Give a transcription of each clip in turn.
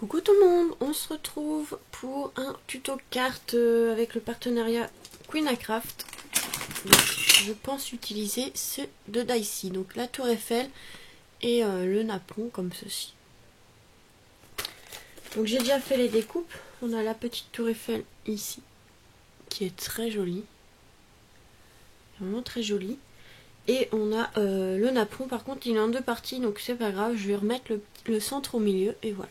Coucou tout le monde, on se retrouve pour un tuto carte avec le partenariat Queenacraft. Je pense utiliser ceux de Dicey, donc la tour Eiffel et le napon comme ceci. Donc j'ai déjà fait les découpes, on a la petite tour Eiffel ici qui est très jolie, vraiment très jolie. Et on a le napon, par contre il est en deux parties donc c'est pas grave, je vais remettre le centre au milieu et voilà.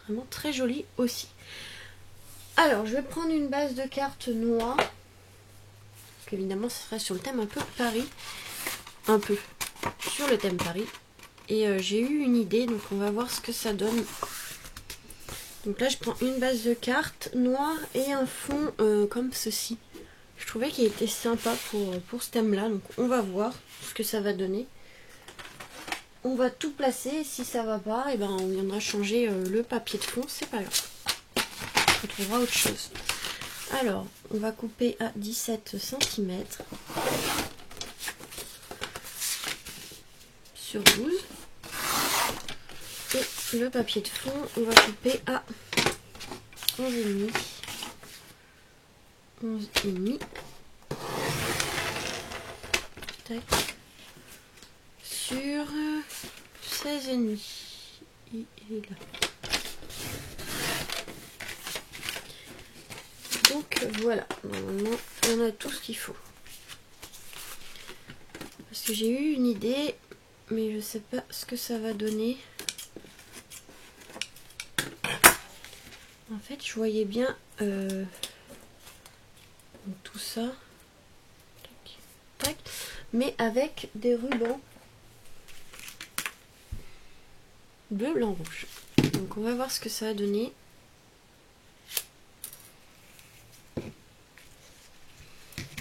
Vraiment très joli aussi. Alors, je vais prendre une base de cartes noire. Évidemment, ce sera sur le thème un peu Paris. Un peu sur le thème Paris. Et j'ai eu une idée, donc on va voir ce que ça donne. Donc là, je prends une base de cartes noire et un fond comme ceci. Je trouvais qu'il était sympa pour ce thème-là. Donc on va voir ce que ça va donner. On va tout placer. Si ça va pas, et ben on viendra changer le papier de fond. C'est pas grave. On trouvera autre chose. Alors, on va couper à 17 cm sur 12. Et le papier de fond, on va couper à 11,5. 11,5. Tac. Sur 16,5. Il est là. Donc voilà, normalement on a tout ce qu'il faut. Parce que j'ai eu une idée, mais je sais pas ce que ça va donner. En fait, je voyais bien tout ça, tac, tac, mais avec des rubans bleu, blanc, rouge. Donc on va voir ce que ça va donner.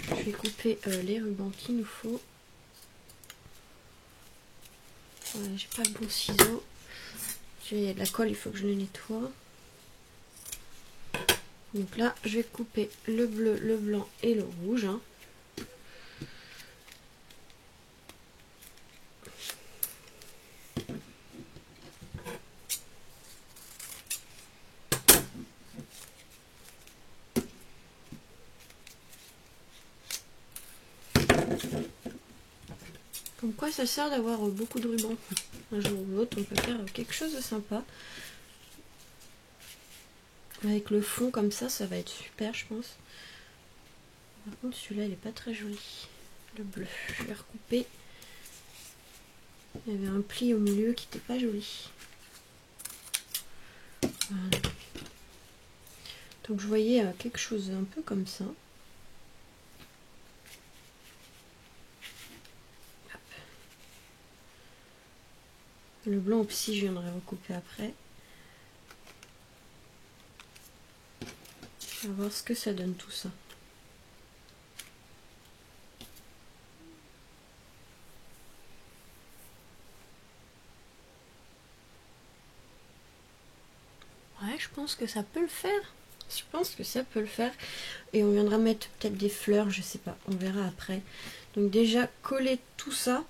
Je vais couper les rubans qu'il nous faut. Voilà, j'ai pas le bon ciseau. Il y a de la colle, il faut que je le nettoie. Donc là, je vais couper le bleu, le blanc et le rouge. Hein. Comme quoi ça sert d'avoir beaucoup de rubans. Un jour ou l'autre, on peut faire quelque chose de sympa. Avec le fond comme ça va être super, je pense. Par contre, celui-là, il est pas très joli. Le bleu, je vais recouper. Il y avait un pli au milieu qui n'était pas joli. Voilà. Donc je voyais quelque chose un peu comme ça. Le blanc aussi, je viendrai recouper après. On va voir ce que ça donne tout ça. Ouais, je pense que ça peut le faire. Je pense que ça peut le faire. Et on viendra mettre peut-être des fleurs, je sais pas. On verra après. Donc déjà, coller tout ça.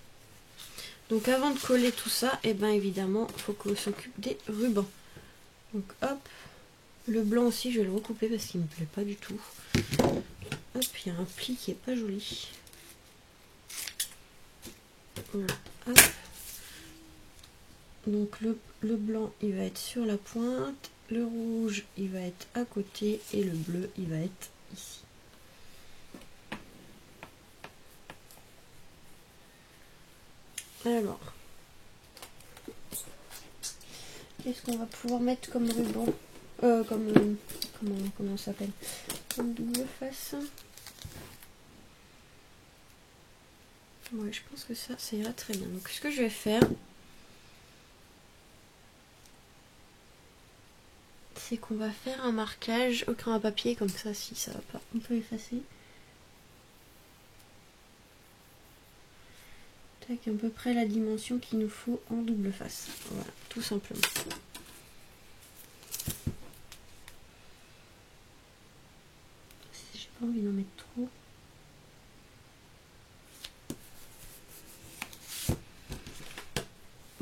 Donc avant de coller tout ça, et bien évidemment, il faut qu'on s'occupe des rubans. Donc hop. Le blanc aussi, je vais le recouper parce qu'il me plaît pas du tout. Hop, il y a un pli qui est pas joli. Voilà, hop. Donc le blanc, il va être sur la pointe. Le rouge, il va être à côté. Et le bleu, il va être ici. Alors, qu'est-ce qu'on va pouvoir mettre comme ruban? Comment ça s'appelle? Comme double face. Ouais, je pense que ça ira très bien. Donc ce que je vais faire, c'est qu'on va faire un marquage au crayon à papier, comme ça, si ça va pas, on peut effacer. Tac, à peu près la dimension qu'il nous faut en double face. Voilà, tout simplement. J'ai pas envie d'en mettre trop.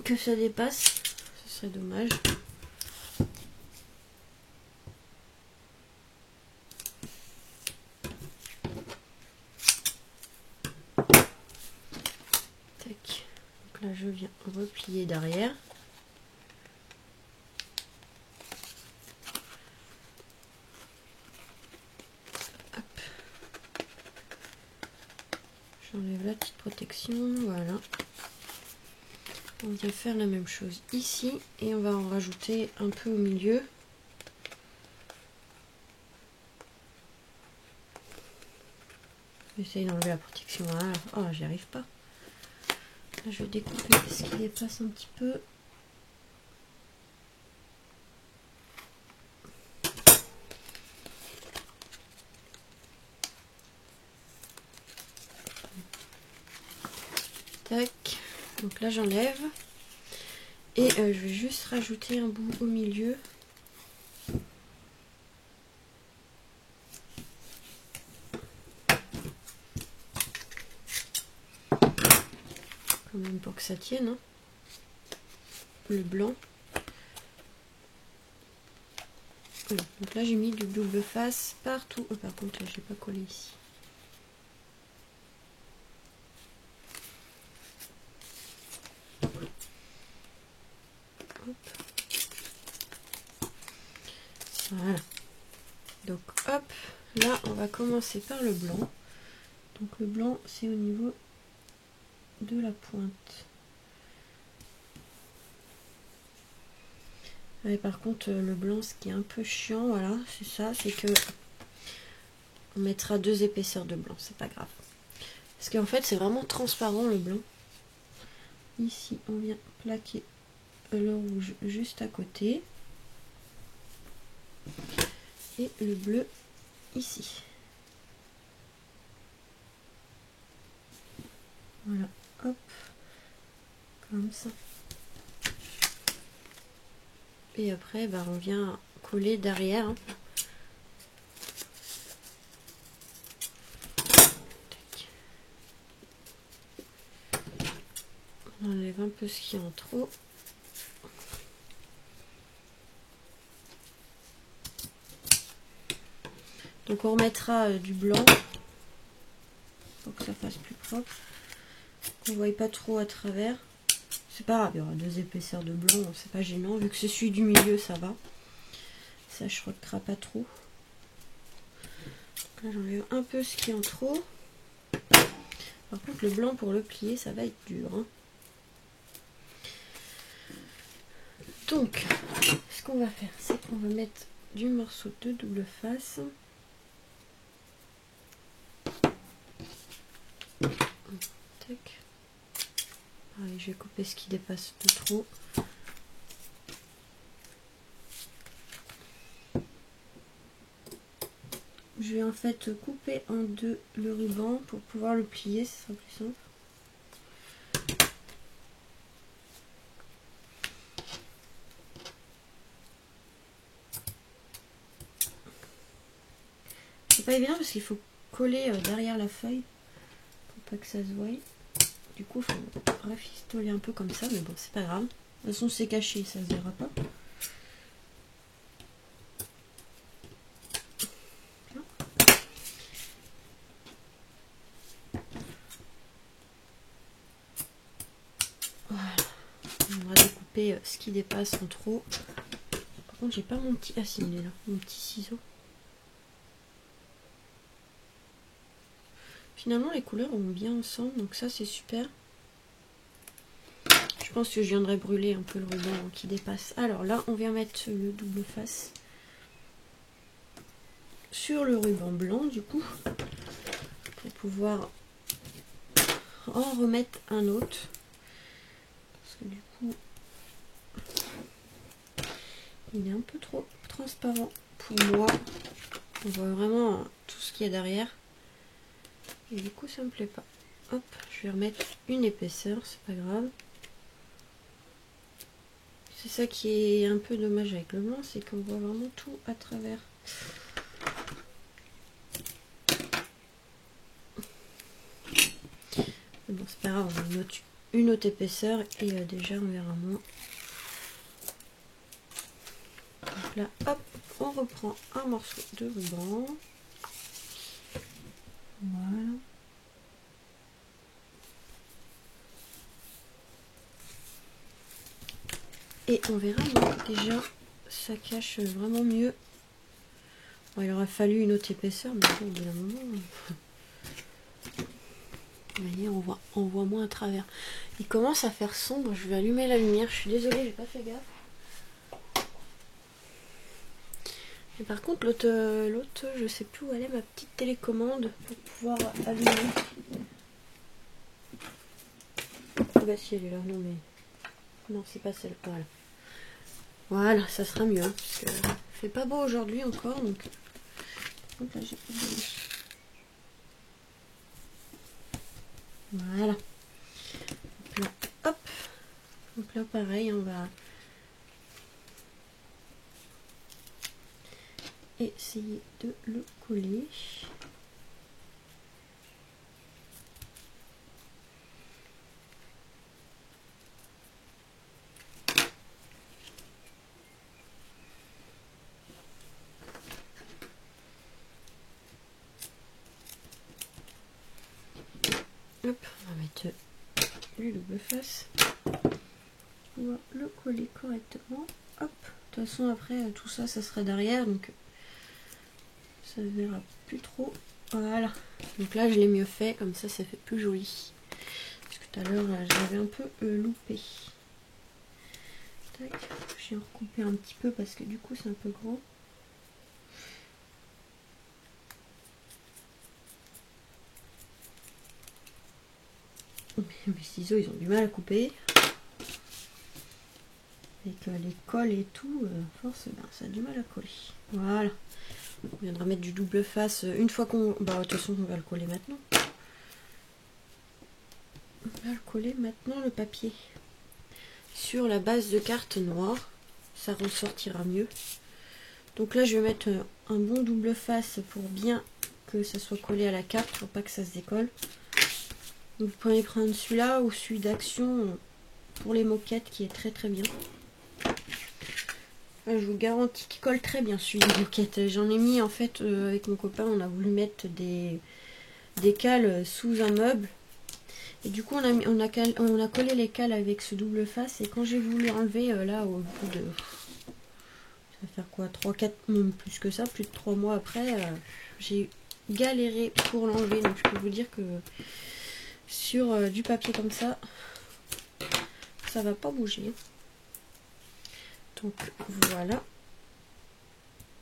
Que ça dépasse, ce serait dommage. je viens replier derrière. J'enlève la petite protection, voilà. On vient faire la même chose ici et on va en rajouter un peu au milieu. J'essaye d'enlever la protection. Voilà. Oh, j'y arrive pas. Là, je vais découper ce qui dépasse un petit peu. Tac. Donc là, j'enlève. Et je vais juste rajouter un bout au milieu. Quand même pour que ça tienne. Hein. Le blanc. Voilà. Donc là, j'ai mis du double face partout. Oh, par contre, je n'ai pas collé ici. Voilà. Donc hop, là on va commencer par le blanc. Donc le blanc c'est au niveau de la pointe. Et par contre le blanc, ce qui est un peu chiant, voilà, c'est ça, c'est que on mettra 2 épaisseurs de blanc, c'est pas grave. Parce qu'en fait c'est vraiment transparent le blanc. Ici on vient plaquer le rouge juste à côté. Et le bleu ici. Voilà, hop, comme ça. Et après, bah, on vient coller derrière. Hein. On enlève un peu ce qui est en trop. Donc on remettra du blanc pour que ça fasse plus propre. On ne voit pas trop à travers. C'est pas grave, il y aura 2 épaisseurs de blanc, c'est pas gênant. Vu que c'est celui du milieu, ça va. Ça choquera pas trop. Donc là j'enlève un peu ce qui est en trop. Par contre le blanc pour le plier, ça va être dur. Hein. Donc, ce qu'on va faire, c'est qu'on va mettre du morceau de double face. Tac. Allez, je vais couper ce qui dépasse de trop. Je vais en fait couper en 2 le ruban pour pouvoir le plier, ce sera plus simple. C'est pas évident parce qu'il faut coller derrière la feuille pour pas que ça se voie. Du coup, il faut rafistoler un peu comme ça, mais bon, c'est pas grave. De toute façon, c'est caché, ça se verra pas. Voilà. On va découper ce qui dépasse en trop. Par contre, j'ai pas mon petit... Ah si, il est là, mon petit ciseau. Finalement, les couleurs vont bien ensemble, donc ça, c'est super. Je pense que je viendrai brûler un peu le ruban qui dépasse. Alors là, on vient mettre le double face sur le ruban blanc, du coup, pour pouvoir en remettre un autre. Parce que du coup, il est un peu trop transparent pour moi. On voit vraiment tout ce qu'il y a derrière. Et du coup, ça me plaît pas. Hop, je vais remettre une épaisseur, c'est pas grave. C'est ça qui est un peu dommage avec le blanc, c'est qu'on voit vraiment tout à travers. Mais bon, c'est pas grave, on va mettre une autre épaisseur et déjà on verra moins. Donc là, hop, on reprend un morceau de ruban. Voilà. Et on verra, mais déjà ça cache vraiment mieux. Bon, il aurait fallu une autre épaisseur, mais bon, au bout d'un moment, vous voyez, on voit moins à travers. Il commence à faire sombre, je vais allumer la lumière, je suis désolée, j'ai pas fait gaffe. Et par contre, l'autre, je sais plus où elle est, ma petite télécommande pour pouvoir allumer. Ah bah si, elle est là, non mais... Non, c'est pas celle, voilà. Voilà, ça sera mieux, hein, parce que il fait pas beau aujourd'hui encore, donc... Hop là, j'ai... Voilà. Donc là, hop. Donc là, pareil, on va essayer de le coller. Hop, on va mettre le double face. On va le coller correctement. Hop. De toute façon, après, tout ça, ça sera derrière, donc ça ne verra plus trop. Voilà. Donc là, je l'ai mieux fait, comme ça fait plus joli. Parce que tout à l'heure, j'avais un peu loupé. Tac. Je vais recouper un petit peu parce que du coup, c'est un peu grand. Mes ciseaux, ils ont du mal à couper. Avec les cols et tout, force, ben, ça a du mal à coller. Voilà. On viendra mettre du double face une fois qu'on... Bah, de toute façon, on va le coller maintenant. On va le coller maintenant, le papier. Sur la base de carte noire. Ça ressortira mieux. Donc là, je vais mettre un bon double face pour bien que ça soit collé à la carte, pour pas que ça se décolle. Donc, vous pouvez prendre celui-là ou celui d'Action pour les moquettes qui est très très bien. Je vous garantis qu'il colle très bien celui de moquette. J'en ai mis en fait avec mon copain, on a voulu mettre des cales sous un meuble. Et du coup on a collé les cales avec ce double face. Et quand j'ai voulu enlever là au bout de... Ça va faire quoi, 3-4, même plus que ça, plus de 3 mois après, j'ai galéré pour l'enlever. Donc je peux vous dire que sur du papier comme ça va pas bouger. Donc voilà.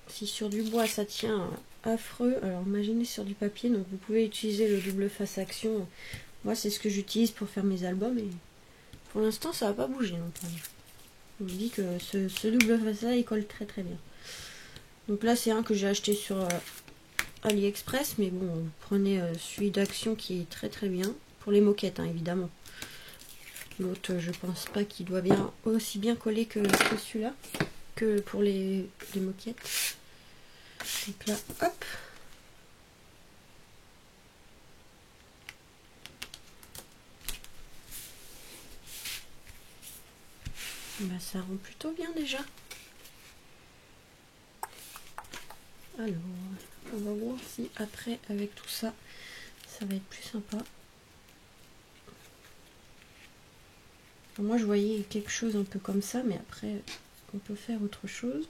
Si sur du bois ça tient affreux, alors imaginez sur du papier. Donc vous pouvez utiliser le double face Action. Moi c'est ce que j'utilise pour faire mes albums et pour l'instant ça va pas bouger non plus. Je vous dis que ce double face là il colle très très bien. Donc là c'est un que j'ai acheté sur AliExpress, mais bon, vous prenez celui d'Action qui est très très bien pour les moquettes, hein, évidemment. L'autre je pense pas qu'il doit bien aussi bien coller que celui-là, que pour les moquettes. Donc là, hop. Bah, ça rend plutôt bien déjà. Alors, on va voir si après, avec tout ça, ça va être plus sympa. Alors moi, je voyais quelque chose un peu comme ça, mais après, on peut faire autre chose.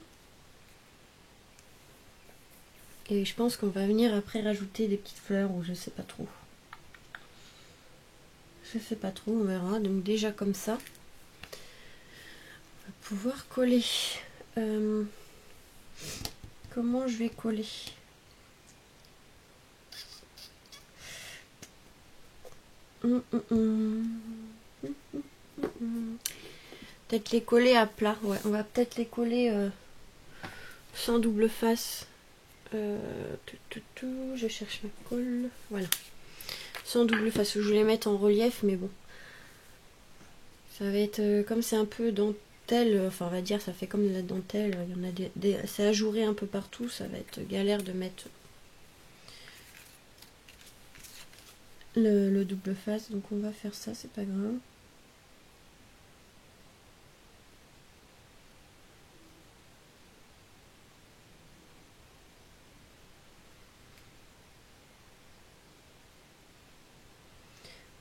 Et je pense qu'on va venir après rajouter des petites fleurs ou je sais pas trop. Je sais pas trop, on verra. Donc déjà comme ça, on va pouvoir coller. Comment je vais coller? Peut-être les coller à plat. Ouais, on va peut-être les coller sans double face. Je cherche ma colle. Voilà. Sans double face. Je voulais mettre en relief, mais bon. Ça va être comme c'est un peu dentelle. Enfin, on va dire, ça fait comme de la dentelle. Il y en a c'est ajouré un peu partout. Ça va être galère de mettre le double face. Donc, on va faire ça. C'est pas grave.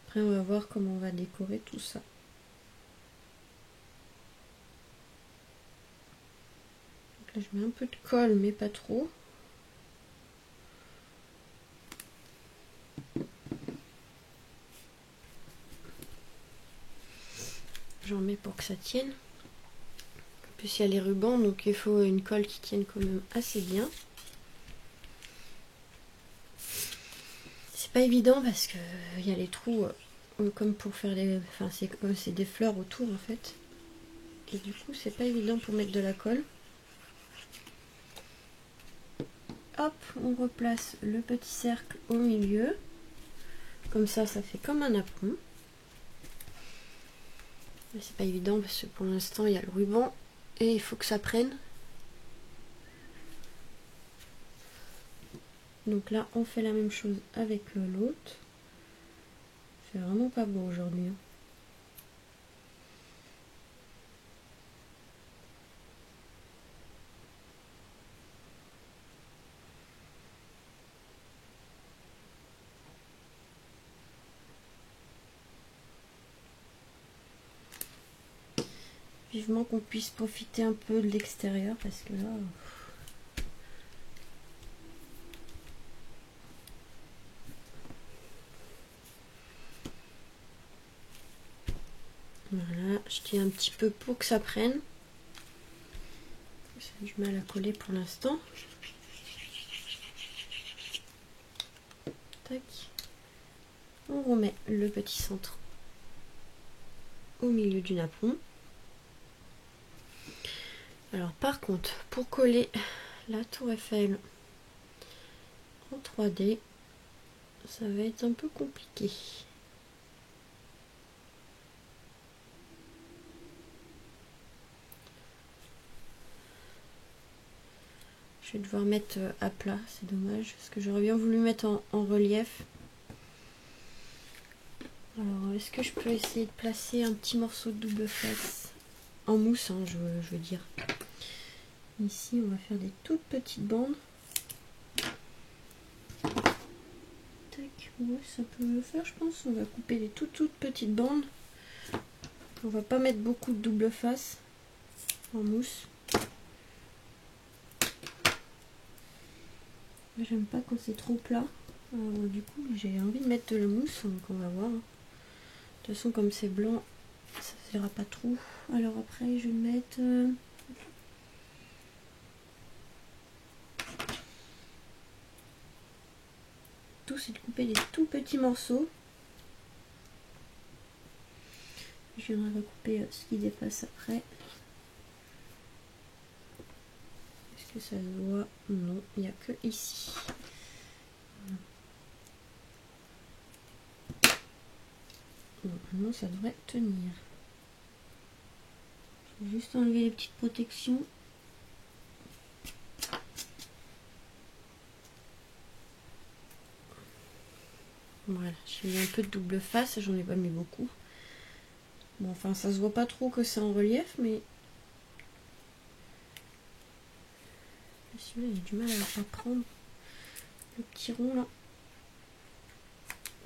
Après, on va voir comment on va décorer tout ça. Je mets un peu de colle, mais pas trop. J'en mets pour que ça tienne. En plus, il y a les rubans, donc il faut une colle qui tienne quand même assez bien. C'est pas évident parce que il y a les trous comme pour faire les... Enfin, c'est des fleurs autour en fait. Et du coup, c'est pas évident pour mettre de la colle. Hop, on replace le petit cercle au milieu. Comme ça fait comme un apron. C'est pas évident parce que pour l'instant, il y a le ruban et il faut que ça prenne. Donc là, on fait la même chose avec l'autre. C'est vraiment pas beau aujourd'hui. Hein. Vivement qu'on puisse profiter un peu de l'extérieur parce que là... Voilà, je tiens un petit peu pour que ça prenne. J'ai du mal à coller pour l'instant. Tac. On remet le petit centre au milieu du napperon. Alors par contre, pour coller la tour Eiffel en 3D, ça va être un peu compliqué. Je vais devoir mettre à plat, c'est dommage, parce que j'aurais bien voulu mettre en relief. Alors, est-ce que je peux essayer de placer un petit morceau de double face en mousse, hein, je veux dire. Ici, on va faire des toutes petites bandes. Tac, ouais, ça peut le faire, je pense. On va couper des toutes petites bandes. On va pas mettre beaucoup de double face en mousse. J'aime pas quand c'est trop plat. Alors, du coup, j'ai envie de mettre de la mousse, donc on va voir. De toute façon, comme c'est blanc, ça ne sera pas trop. Alors après, je vais mettre... Tout, c'est de couper des tout petits morceaux. Je viendrai recouper ce qui dépasse après. Est-ce que ça se voit? Non, il n'y a que ici. Normalement, ça devrait tenir. Je vais juste enlever les petites protections. Voilà, j'ai mis un peu de double face, j'en ai pas mis beaucoup. Bon, enfin, ça se voit pas trop que c'est en relief, mais... Celui-là, il a du mal à prendre le petit rond, là.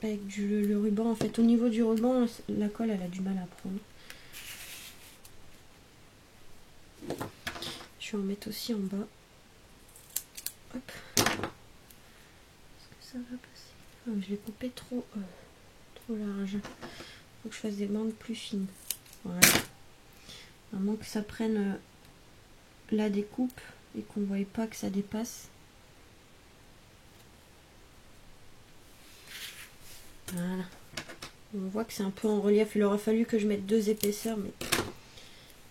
Avec le ruban, en fait, au niveau du ruban, la colle, elle a du mal à prendre. Je vais en mettre aussi en bas. Hop. Est-ce que ça va passer? Ah, je l'ai coupé trop large. Faut que je fasse des bandes plus fines. Voilà. Vraiment que ça prenne la découpe et qu'on ne voie pas que ça dépasse. Voilà. On voit que c'est un peu en relief. Il aura fallu que je mette 2 épaisseurs, mais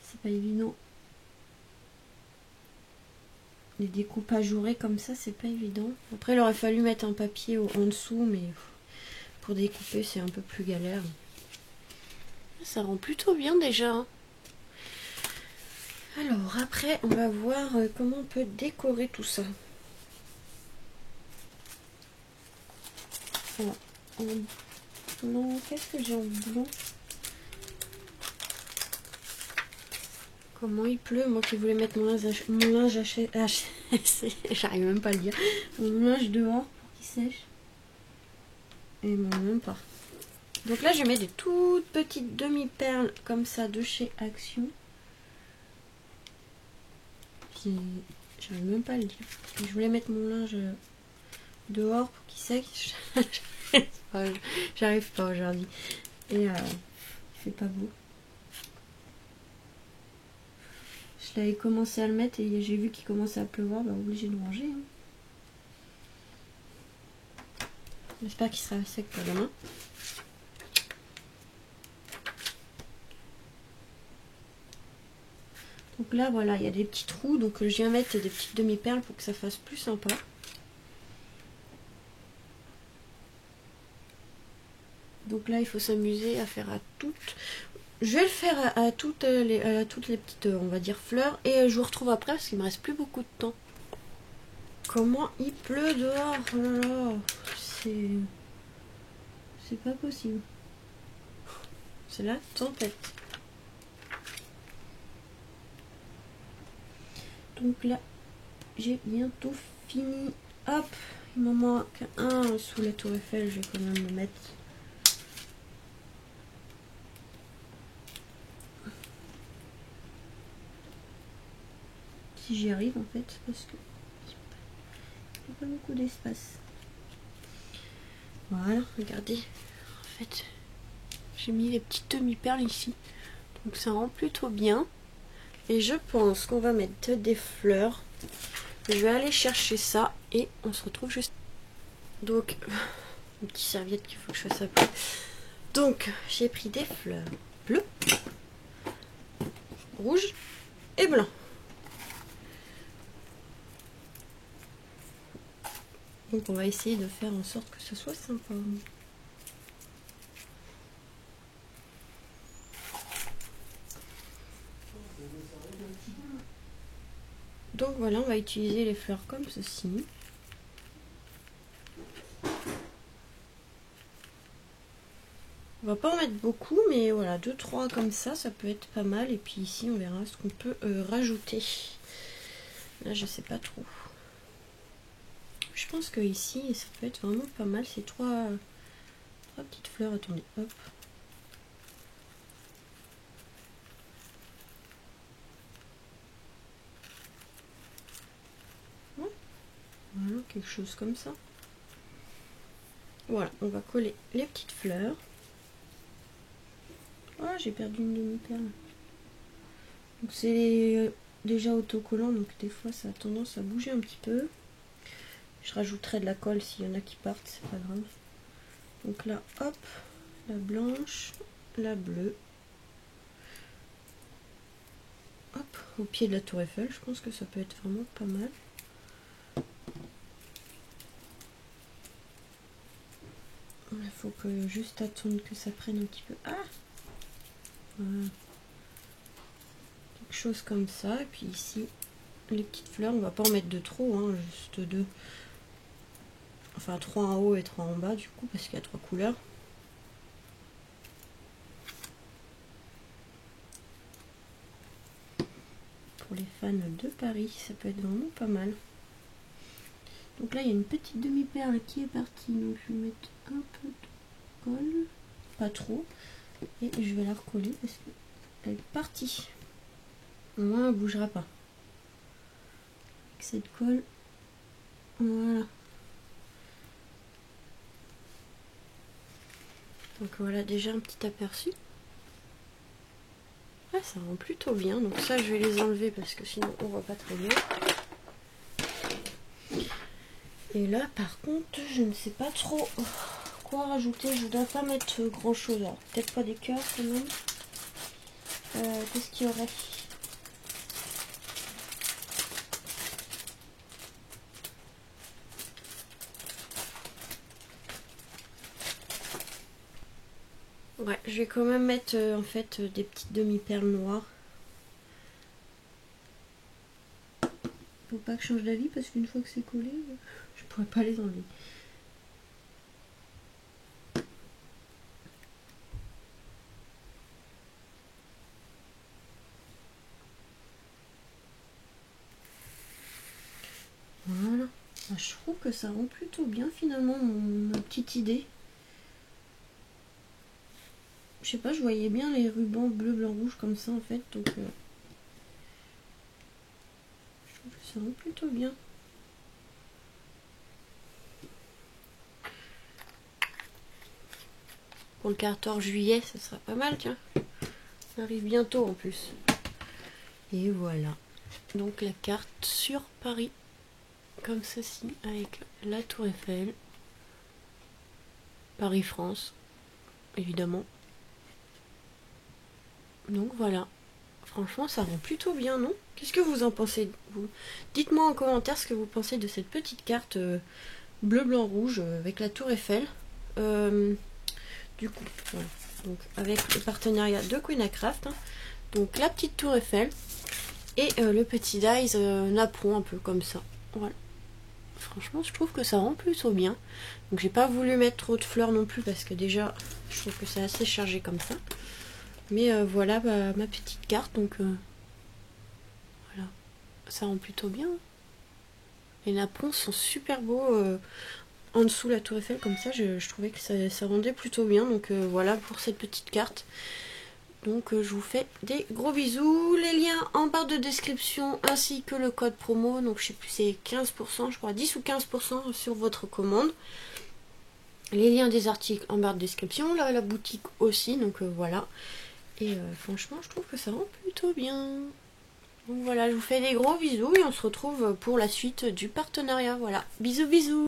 c'est pas évident. Les découpes ajourées comme ça, c'est pas évident. Après, il aurait fallu mettre un papier en dessous, mais pour découper, c'est un peu plus galère. Ça rend plutôt bien déjà. Hein. Alors, après, on va voir comment on peut décorer tout ça. Alors, non, qu'est-ce que j'ai en blanc? Comment il pleut, moi qui voulais mettre mon linge j'arrive même pas à le dire. Mon linge dehors pour qu'il sèche. Et bon, même pas. Donc là, je mets des toutes petites demi-perles comme ça de chez Action. si... J'arrive même pas à le dire. Je voulais mettre mon linge dehors pour qu'il sèche. J'arrive pas aujourd'hui. Et il fait pas beau. Je l'avais commencé à le mettre et j'ai vu qu'il commençait à pleuvoir. Bah obligé de ranger. Hein. J'espère qu'il sera sec pour demain. Donc là voilà, il y a des petits trous. Donc je viens mettre des petites demi-perles pour que ça fasse plus sympa. Donc là il faut s'amuser à faire à toutes. Je vais le faire à toutes les petites, on va dire, fleurs. Et je vous retrouve après parce qu'il me reste plus beaucoup de temps. Comment il pleut dehors. Oh là là. C'est pas possible. C'est la tempête. Donc là, j'ai bientôt fini. Hop, il m'en manque un sous la tour Eiffel. Je vais quand même le mettre. Si j'y arrive en fait, parce que il n'y a pas beaucoup d'espace. Voilà, regardez. En fait, j'ai mis les petites demi-perles ici. Donc ça rend plutôt bien. Et je pense qu'on va mettre des fleurs. Je vais aller chercher ça et on se retrouve juste. Donc, une petite serviette qu'il faut que je fasse après. Donc, j'ai pris des fleurs bleues, rouges et blancs. Donc on va essayer de faire en sorte que ce soit sympa. Donc voilà, on va utiliser les fleurs comme ceci. On va pas en mettre beaucoup, mais voilà, 2-3 comme ça peut être pas mal. Et puis ici, on verra ce qu'on peut rajouter. Là, je sais pas trop. Je pense que ici, ça peut être vraiment pas mal. Ces trois petites fleurs. Attendez, hop. Voilà, quelque chose comme ça. Voilà, on va coller les petites fleurs. Ah, j'ai perdu une demi-perle. Donc c'est déjà autocollant, donc des fois ça a tendance à bouger un petit peu. Je rajouterai de la colle s'il y en a qui partent, c'est pas grave. Donc là, hop, la blanche, la bleue. Hop, au pied de la tour Eiffel, je pense que ça peut être vraiment pas mal. Il faut que juste attendre que ça prenne un petit peu. Ah, voilà. Quelque chose comme ça. Et puis ici, les petites fleurs, on va pas en mettre de trop, hein, juste 2. Enfin 3 en haut et 3 en bas du coup, parce qu'il y a 3 couleurs. Pour les fans de Paris, ça peut être vraiment pas mal. Donc là, il y a une petite demi-perle qui est partie. Donc je vais mettre un peu de colle, pas trop. Et je vais la recoller parce qu'elle est partie. Au moins, elle ne bougera pas. Avec cette colle, voilà. Donc voilà déjà un petit aperçu. Ah, ça rend plutôt bien. Donc ça, je vais les enlever parce que sinon on voit pas très bien. Et là, par contre, je ne sais pas trop quoi rajouter. Je ne dois pas mettre grand chose. Alors, peut-être pas des cœurs quand même. Qu'est-ce qu'il y aurait? Ouais, je vais quand même mettre en fait des petites demi-perles noires. Faut pas que je change d'avis parce qu'une fois que c'est collé, je pourrais pas les enlever. Voilà. Je trouve que ça rend plutôt bien finalement ma petite idée. Je sais pas, je voyais bien les rubans bleu, blanc, rouge comme ça en fait, donc je ça rend plutôt bien. Pour le 14 juillet, ça sera pas mal, tiens. Ça arrive bientôt en plus. Et voilà. Donc la carte sur Paris. Comme ceci, avec la Tour Eiffel. Paris-France, évidemment. Donc voilà. Franchement, ça rend plutôt bien, non? Qu'est-ce que vous en pensez, vous? Dites-moi en commentaire ce que vous pensez de cette petite carte bleu, blanc, rouge avec la Tour Eiffel. Du coup, voilà. Donc, avec le partenariat de Queen Craft. Hein. Donc la petite Tour Eiffel et le petit dies napperon, un peu comme ça. Voilà. Franchement, je trouve que ça rend plutôt bien. Donc j'ai pas voulu mettre trop de fleurs non plus parce que déjà, je trouve que c'est assez chargé comme ça. Mais voilà ma petite carte. Donc voilà, ça rend plutôt bien. Les napperons sont super beaux en dessous la Tour Eiffel comme ça. Je trouvais que ça rendait plutôt bien. Donc voilà pour cette petite carte. Donc je vous fais des gros bisous. Les liens en barre de description ainsi que le code promo. Donc je sais plus, c'est 15%, je crois, 10 ou 15% sur votre commande. Les liens des articles en barre de description. Là, la boutique aussi. Donc voilà. Et franchement, je trouve que ça rend plutôt bien. Donc voilà, je vous fais des gros bisous et on se retrouve pour la suite du partenariat. Voilà, bisous bisous.